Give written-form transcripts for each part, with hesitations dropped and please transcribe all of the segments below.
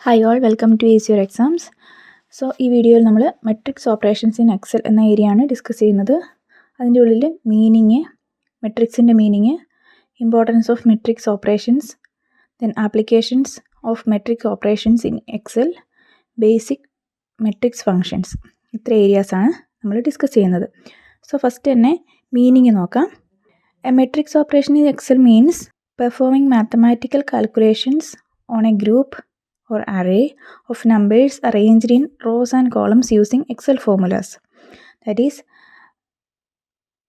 Hi all, welcome two is your exams. So ഈ വീഡിയോയിൽ നമ്മൾ മെട്രിക്സ് ഓപ്പറേഷൻസ് ഇൻ എക്സൽ എന്ന ഏരിയയാണ് ഡിസ്കസ് ചെയ്യുന്നത്. അതിൻ്റെ ഉള്ളിൽ മീനിങ്, മെട്രിക്സിൻ്റെ meaning, importance of matrix operations, then applications of matrix operations in Excel, basic matrix functions, ഇത്ര ഏരിയാസാണ് നമ്മൾ ഡിസ്കസ് ചെയ്യുന്നത്. സോ ഫസ്റ്റ് തന്നെ മീനിങ് നോക്കാം. A matrix operation in Excel means performing mathematical calculations on a group or array of numbers arranged in rows and columns using Excel formulas. That is,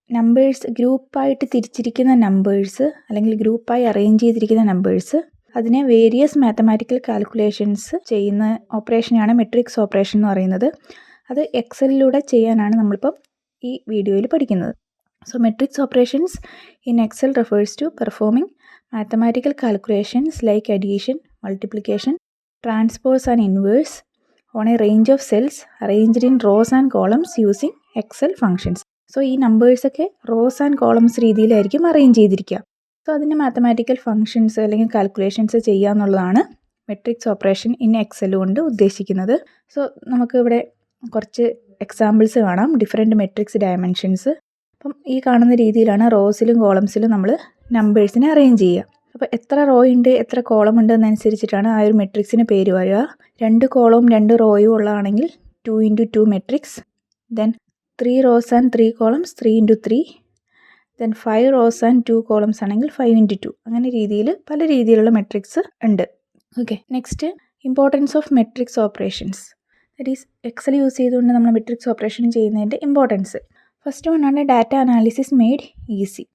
numbers ഗ്രൂപ്പായിട്ട് തിരിച്ചിരിക്കുന്ന numbers അല്ലെങ്കിൽ ഗ്രൂപ്പായി arrange ചെയ്തിരിക്കുന്ന numbers, അതിനെ various mathematical calculations ചെയ്യുന്ന ഓപ്പറേഷനാണ് matrix operation എന്ന് പറയുന്നത്. അത് എക്സലിലൂടെ ചെയ്യാനാണ് നമ്മളിപ്പം ഈ വീഡിയോയിൽ പഠിക്കുന്നത്. So matrix operations in Excel refers to performing mathematical calculations like addition, multiplication, transpose and inverse on a range of cells arranged in rows and columns using Excel functions. So ഈ നമ്പേഴ്സൊക്കെ rose and columns രീതിയിലായിരിക്കും arrange ചെയ്തിരിക്കുക. So അതിൻ്റെ mathematical functions അല്ലെങ്കിൽ calculations ചെയ്യുക എന്നുള്ളതാണ് matrix operation in Excel കൊണ്ട് ഉദ്ദേശിക്കുന്നത്. So നമുക്ക് ഇവിടെ കുറച്ച് എക്സാമ്പിൾസ് കാണാം, ഡിഫറെൻറ്റ് മെട്രിക്സ് ഡയമെൻഷൻസ്. അപ്പം ഈ കാണുന്ന രീതിയിലാണ് റോസിലും കോളംസിലും നമ്മൾ നമ്പേഴ്സിനെ അറേഞ്ച് ചെയ്യുക. അപ്പോൾ എത്ര റോ ഉണ്ട്, എത്ര കോളം ഉണ്ട് എന്നനുസരിച്ചിട്ടാണ് ആ ഒരു മെട്രിക്സിന് പേര് വരിക. 2 കോളവും 2 റോയും ഉള്ളതാണെങ്കിൽ 2 × 2 matrix, then 3 rose and 3 columns 3 × 3, then 5 rose and 2 columns ആണെങ്കിൽ 5 × 2. അങ്ങനെ രീതിയിൽ പല രീതിയിലുള്ള മെട്രിക്സ് ഉണ്ട്. Okay, next importance of matrix operations. That is Excel use ചെയ്തുകൊണ്ട് നമ്മൾ മെട്രിക്സ് ഓപ്പറേഷൻ ചെയ്യുന്നതിൻ്റെ ഇമ്പോർട്ടൻസ്. ഫസ്റ്റ് വൺ ആണ് ഡാറ്റ അനാലിസിസ് മെയ്ഡ് ഈസി.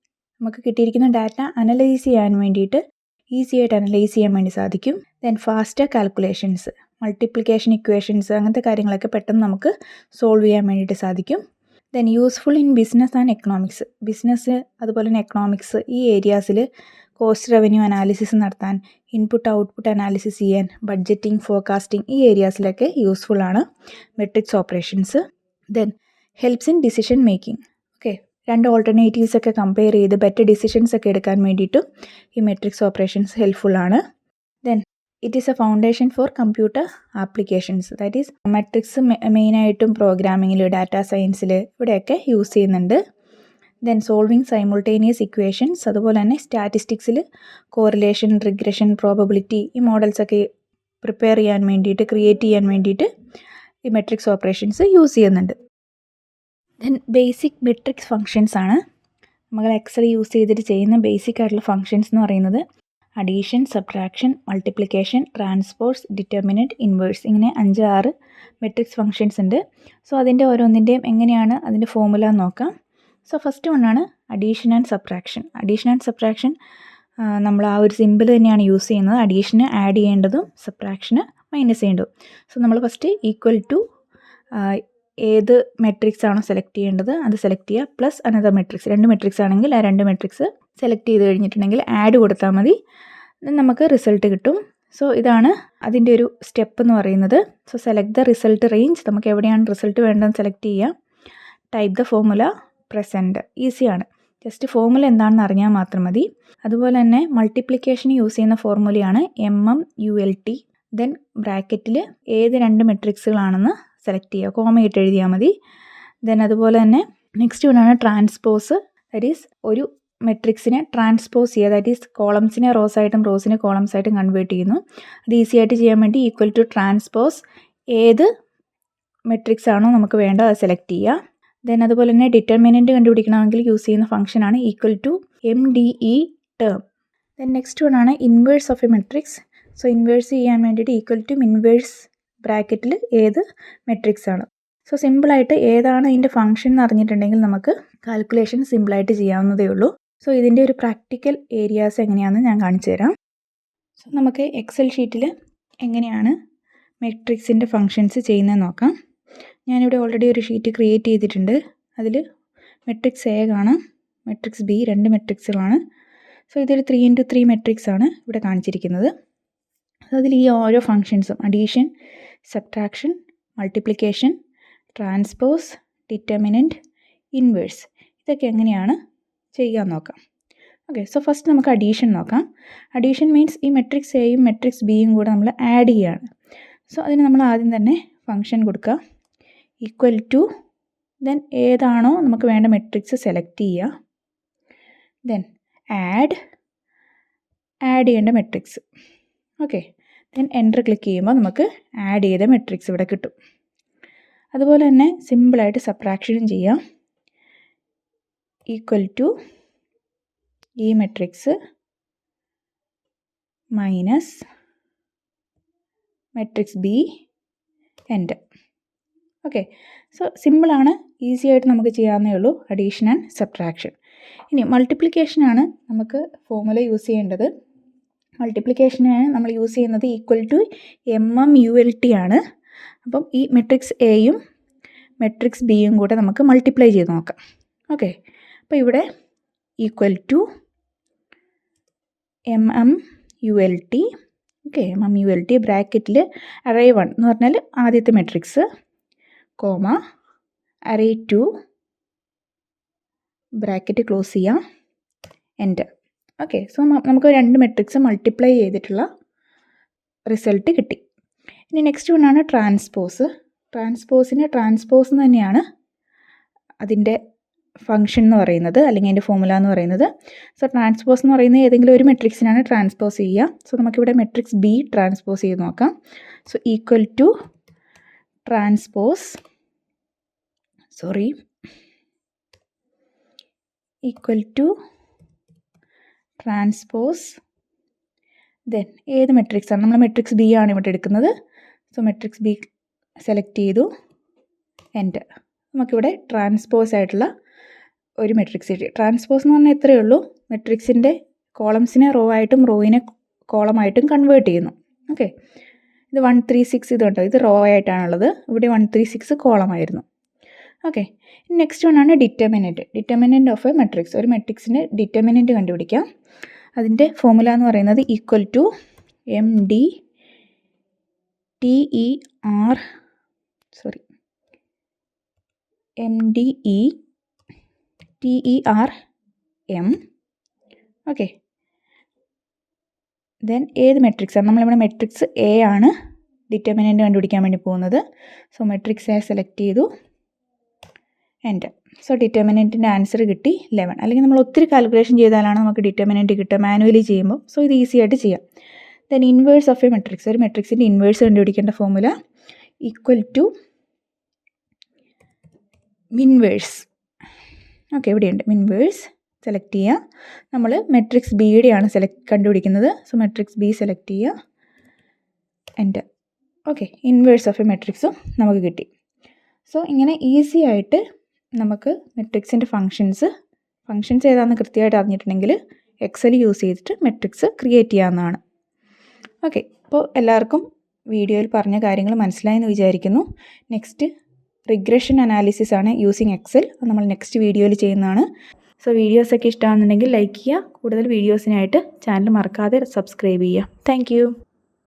നമുക്ക് കിട്ടിയിരിക്കുന്ന ഡാറ്റ അനലൈസ് ചെയ്യാൻ വേണ്ടിയിട്ട് ഈസി ആയിട്ട് അനലൈസ് ചെയ്യാൻ വേണ്ടി സാധിക്കും. Then faster calculations, multiplication equations, അങ്ങനത്തെ കാര്യങ്ങളൊക്കെ പെട്ടെന്ന് നമുക്ക് സോൾവ് ചെയ്യാൻ വേണ്ടിയിട്ട് സാധിക്കും. Then useful in business and economics, business അതുപോലെ തന്നെ എക്കണോമിക്സ് ഈ ഏരിയാസിൽ കോസ്റ്റ് റവന്യൂ അനാലിസിസ് നടത്താൻ, ഇൻപുട്ട് ഔട്ട്പുട്ട് അനാലിസിസ് ചെയ്യാൻ, ബഡ്ജറ്റിംഗ്, ഫോർകാസ്റ്റിംഗ് ഈ ഏരിയാസിലൊക്കെ യൂസ്ഫുൾ ആണ് matrix operations. Then helps in decision making. Okay, 2 alternatives ഒക്കെ കമ്പയർ ചെയ്ത് ബെറ്റർ ഡിസിഷൻസ് ഒക്കെ എടുക്കാൻ വേണ്ടിയിട്ടും ഈ മെട്രിക്സ് ഓപ്പറേഷൻസ് ഹെൽപ്ഫുൾ ആണ്. Then it is A foundation for computer applications. That is matrix മെയിനായിട്ടും പ്രോഗ്രാമിങ്ങിൽ, ഡാറ്റാ സയൻസിൽ ഇവിടെയൊക്കെ യൂസ് ചെയ്യുന്നുണ്ട്. ദെൻ സോൾവിങ് സൈമിൾട്ടേനിയസ് ഇക്വേഷൻസ്, അതുപോലെ തന്നെ സ്റ്റാറ്റിസ്റ്റിക്സിൽ കോറിലേഷൻ, റിഗ്രഷൻ, പ്രോബബിലിറ്റി ഈ മോഡൽസൊക്കെ പ്രിപ്പയർ ചെയ്യാൻ വേണ്ടിയിട്ട്, ക്രിയേറ്റ് ചെയ്യാൻ വേണ്ടിയിട്ട് ഈ മെട്രിക്സ് ഓപ്പറേഷൻസ് യൂസ് ചെയ്യുന്നുണ്ട്. ദെൻ ബേസിക് മെട്രിക്സ് ഫങ്ഷൻസ് ആണ് നമ്മൾ എക്സൽ യൂസ് ചെയ്തിട്ട് ചെയ്യുന്ന ബേസിക് ആയിട്ടുള്ള ഫങ്ഷൻസ് എന്ന് പറയുന്നത് addition, subtraction, multiplication, transpose, determinant, inverse, ഇങ്ങനെ 5-6 മെട്രിക്സ് ഫങ്ഷൻസ് ഉണ്ട്. സോ അതിൻ്റെ ഓരോന്നിൻ്റെയും എങ്ങനെയാണ് അതിൻ്റെ ഫോർമുല നോക്കാം. സോ ഫസ്റ്റ് വണ്ണാണ് addition and subtraction. Addition and subtraction നമ്മൾ ആ ഒരു സിമ്പിൾ തന്നെയാണ് യൂസ് ചെയ്യുന്നത്. അഡീഷന് ആഡ് ചെയ്യേണ്ടതും സബ്ട്രാക്ഷന് മൈനസ് ചെയ്യേണ്ടതും. സോ നമ്മൾ ഫസ്റ്റ് ഈക്വൽ ടു ഏത് മെട്രിക്സ് ആണോ സെലക്ട് ചെയ്യേണ്ടത് അത് സെലക്ട് ചെയ്യുക, പ്ലസ് അനദർ മെട്രിക്സ്. 2 മെട്രിക്സ് ആണെങ്കിൽ ആ 2 മെട്രിക്സ് സെലക്ട് ചെയ്ത് കഴിഞ്ഞിട്ടുണ്ടെങ്കിൽ ആഡ് കൊടുത്താൽ മതി, നമുക്ക് റിസൾട്ട് കിട്ടും. സോ ഇതാണ് അതിൻ്റെ ഒരു സ്റ്റെപ്പ് എന്ന് പറയുന്നത്. So select the result range, നമുക്ക് എവിടെയാണ് റിസൾട്ട് വേണ്ടതെന്ന് സെലക്ട് ചെയ്യുക. ടൈപ്പ് ദ ഫോർമുല, പ്രസൻറ്റ്, ഈസിയാണ്. ജസ്റ്റ് ഫോർമുല എന്താണെന്ന് അറിഞ്ഞാൽ മാത്രം മതി. അതുപോലെ തന്നെ മൾട്ടിപ്ലിക്കേഷൻ യൂസ് ചെയ്യുന്ന ഫോർമുലയാണ് MMULT. ദെൻ ബ്രാക്കറ്റിൽ ഏത് 2 മെട്രിക്സുകളാണെന്ന് സെലക്ട് ചെയ്യുക, കോമയിട്ട് എഴുതിയാൽ മതി. ദെൻ അതുപോലെ തന്നെ നെക്സ്റ്റ് വണ്ണാണ് ട്രാൻസ്പോസ്. ദാറ്റ് ഈസ് ഒരു മെട്രിക്സിനെ ട്രാൻസ്പോസ് ചെയ്യുക. ദാറ്റ് ഈസ് കോളംസിനെ റോസ് ആയിട്ടും റോസിനെ കോളംസ് ആയിട്ടും കൺവേർട്ട് ചെയ്യുന്നു. അത് ഈസി ആയിട്ട് ചെയ്യാൻ വേണ്ടി ഈക്വൽ ടു ട്രാൻസ്പോസ്, ഏത് മെട്രിക്സ് ആണോ നമുക്ക് വേണ്ടത് അത് സെലക്ട് ചെയ്യുക. ദെൻ അതുപോലെ തന്നെ ഡിറ്റർമിനൻറ്റ് കണ്ടുപിടിക്കണമെങ്കിൽ യൂസ് ചെയ്യുന്ന ഫംഗ്ഷനാണ് equal to MDE term. Then next വണ്ണാണ് inverse of a matrix. So inverse ചെയ്യാൻ വേണ്ടിയിട്ട് ഈക്വൽ ടു ഇൻവേഴ്സ് ബ്രാക്കറ്റിൽ ഏത് മെട്രിക്സ് ആണ്. സോ സിമ്പിളായിട്ട് ഏതാണ് അതിൻ്റെ ഫംഗ്ഷൻ എന്ന് അറിഞ്ഞിട്ടുണ്ടെങ്കിൽ നമുക്ക് കാൽക്കുലേഷൻ സിമ്പിളായിട്ട് ചെയ്യാവുന്നതേ ഉള്ളൂ. സോ ഇതിൻ്റെ ഒരു പ്രാക്ടിക്കൽ ഏരിയാസ് എങ്ങനെയാണെന്ന് ഞാൻ കാണിച്ചു തരാം. സോ നമുക്ക് എക്സൽ ഷീറ്റിൽ എങ്ങനെയാണ് മെട്രിക്സിൻ്റെ ഫങ്ഷൻസ് ചെയ്യുന്നത് നോക്കാം. ഞാനിവിടെ ഓൾറെഡി ഒരു ഷീറ്റ് ക്രിയേറ്റ് ചെയ്തിട്ടുണ്ട്. അതിൽ മെട്രിക്സ് എ കാണാം, മെട്രിക്സ് ബി, 2 മെട്രിക്സുകളാണ്. സോ ഇതൊരു 3 × 3 മെട്രിക്സ് ആണ് ഇവിടെ കാണിച്ചിരിക്കുന്നത്. അതിൽ ഈ ഓരോ ഫങ്ഷൻസും addition, subtraction, multiplication, transpose, determinant, inverse ഇതൊക്കെ എങ്ങനെയാണ് ചെയ്യാൻ നോക്കാം. ഓക്കെ, സോ ഫസ്റ്റ് നമുക്ക് അഡീഷൻ നോക്കാം. അഡീഷൻ മീൻസ് ഈ മെട്രിക്സ് എയും മെട്രിക്സ് ബിയും കൂടെ നമ്മൾ ആഡ് ചെയ്യുകയാണ്. സോ അതിന് നമ്മൾ ആദ്യം തന്നെ ഫംഗ്ഷൻ കൊടുക്കുക, ഈക്വൽ ടു, ദെൻ ഏതാണോ നമുക്ക് വേണ്ട മെട്രിക്സ് സെലക്ട് ചെയ്യുക, ദെൻ ആഡ് ചെയ്യേണ്ട matrix. Okay, then enter click ചെയ്യുമ്പോൾ നമുക്ക് ആഡ് ചെയ്ത മെട്രിക്സ് ഇവിടെ കിട്ടും. അതുപോലെ തന്നെ സിമ്പിളായിട്ട് സബ്ട്രാക്ഷനും ചെയ്യാം. ഈക്വൽ ടു ഈ matrix minus matrix B, enter. Okay, so സിമ്പിളാണ്, ഈസി ആയിട്ട് നമുക്ക് ചെയ്യാവുന്നേ ഉള്ളൂ അഡീഷൻ ആൻഡ് സബ്ട്രാക്ഷൻ. ഇനി മൾട്ടിപ്ലിക്കേഷനാണ് നമുക്ക് ഫോർമുല യൂസ് ചെയ്യേണ്ടത്. മൾട്ടിപ്ലിക്കേഷനാണ് നമ്മൾ യൂസ് ചെയ്യുന്നത് ഈക്വൽ ടു MMULT ആണ്. അപ്പം ഈ മെട്രിക്സ് എയും മെട്രിക്സ് ബിയും കൂടെ നമുക്ക് മൾട്ടിപ്ലൈ ചെയ്ത് നോക്കാം. ഓക്കെ, അപ്പോൾ ഇവിടെ equal to MMULT. Okay, MMULT ബ്രാക്കറ്റിൽ array 1 എന്ന് പറഞ്ഞാൽ ആദ്യത്തെ matrix, comma array 2 bracket close ചെയ്യാം, എൻ്റർ. ഓക്കെ, സോ നമുക്ക് 2 മെട്രിക്സ് മൾട്ടിപ്ലൈ ചെയ്തിട്ടുള്ള റിസൾട്ട് കിട്ടി. ഇനി നെക്സ്റ്റ് വണ്ണാണ് ട്രാൻസ്പോസ്. ട്രാൻസ്പോസ് എന്ന് തന്നെയാണ് അതിൻ്റെ ഫംഗ്ഷൻ എന്ന് പറയുന്നത്, അല്ലെങ്കിൽ അതിൻ്റെ ഫോർമുല എന്ന് പറയുന്നത്. സോ ട്രാൻസ്പോസ് എന്ന് പറയുന്നത് ഏതെങ്കിലും ഒരു മെട്രിക്സിനാണ് ട്രാൻസ്പോസ് ചെയ്യുക. സോ നമുക്കിവിടെ മെട്രിക്സ് ബി ട്രാൻസ്പോസ് ചെയ്ത് നോക്കാം. So equal to transpose then ഏത് മെട്രിക്സാണ്, നമ്മൾ മെട്രിക്സ് ബി ആണ് ഇവിടെ എടുക്കുന്നത്. സോ മെട്രിക്സ് ബി സെലക്ട് ചെയ്തു, എൻ്റർ. നമുക്കിവിടെ ട്രാൻസ്പോസ് ആയിട്ടുള്ള ഒരു മെട്രിക്സ് കിട്ടി. ട്രാൻസ്പോസ് എന്ന് പറഞ്ഞാൽ എത്രയേ ഉള്ളൂ, മെട്രിക്സിൻ്റെ കോളംസിനെ റോ ആയിട്ടും റോയിനെ കോളമായിട്ടും കൺവേർട്ട് ചെയ്യുന്നു. ഓക്കെ, ഇത് 1 3 6 ഇത് കണ്ടോ, ഇത് റോ ആയിട്ടാണുള്ളത്, ഇവിടെ 1 3 6 കോളമായിരുന്നു. ഓക്കെ, നെക്സ്റ്റ് വണ്ണാണ് ഡിറ്റർമിനൻറ്റ് ഓഫ് എ മെട്രിക്സ്. ഒരു മെട്രിക്സിൻ്റെ ഡിറ്റർമിനൻറ്റ് കണ്ടുപിടിക്കാം. അതിൻ്റെ ഫോർമുല എന്ന് പറയുന്നത് equal to MDETERM. Okay, then ഏത് മെട്രിക്സാണ്, നമ്മളിവിടെ മെട്രിക്സ് എ ആണ് ഡിറ്റർമിനൻറ്റ് കണ്ടുപിടിക്കാൻ വേണ്ടി പോകുന്നത്. സോ മെട്രിക്സ് എ സെലക്ട് ചെയ്തു, എൻ്റർ. സോ ഡിറ്റർമിനൻറ്റിൻ്റെ ആൻസർ കിട്ടി 11. അല്ലെങ്കിൽ നമ്മൾ ഒത്തിരി കാൽക്കുലേഷൻ ചെയ്താലാണ് നമുക്ക് ഡിറ്റർമിനൻറ്റ് കിട്ടുക മാനുവലി ചെയ്യുമ്പോൾ. സോ ഇത് ഈസി ആയിട്ട് ചെയ്യാം. Then inverse of a matrix, ഒരു മെട്രിക്സിൻ്റെ ഇൻവേഴ്സ് കണ്ടുപിടിക്കേണ്ട formula equal to minverse. Okay, ഇവിടെയുണ്ട് മിൻവേഴ്സ്, സെലക്ട് ചെയ്യുക. നമ്മൾ മെട്രിക്സ് ബിയുടെയാണ് കണ്ടുപിടിക്കുന്നത്. സോ മെട്രിക്സ് ബി സെലക്ട് ചെയ്യുക, enter. Okay, inverse of a മെട്രിക്സും നമുക്ക് കിട്ടി. സോ ഇങ്ങനെ ഈസി ആയിട്ട് നമുക്ക് മെട്രിക്സിൻ്റെ ഫങ്ഷൻസ് ഏതാണെന്ന് കൃത്യമായിട്ട് അറിഞ്ഞിട്ടുണ്ടെങ്കിൽ എക്സൽ യൂസ് ചെയ്തിട്ട് മെട്രിക്സ് ക്രിയേറ്റ് ചെയ്യാവുന്നതാണ്. ഓക്കെ, അപ്പോൾ എല്ലാവർക്കും വീഡിയോയിൽ പറഞ്ഞ കാര്യങ്ങൾ മനസ്സിലായെന്ന് വിചാരിക്കുന്നു. നെക്സ്റ്റ് റിഗ്രഷൻ അനാലിസിസ് ആണ് യൂസിങ് എക്സൽ. അത് നമ്മൾ നെക്സ്റ്റ് വീഡിയോയിൽ ചെയ്യുന്നതാണ്. സോ വീഡിയോസൊക്കെ ഇഷ്ടമാണെന്നുണ്ടെങ്കിൽ ലൈക്ക് ചെയ്യുക. കൂടുതൽ വീഡിയോസിനായിട്ട് ചാനൽ മറക്കാതെ സബ്സ്ക്രൈബ് ചെയ്യുക. താങ്ക്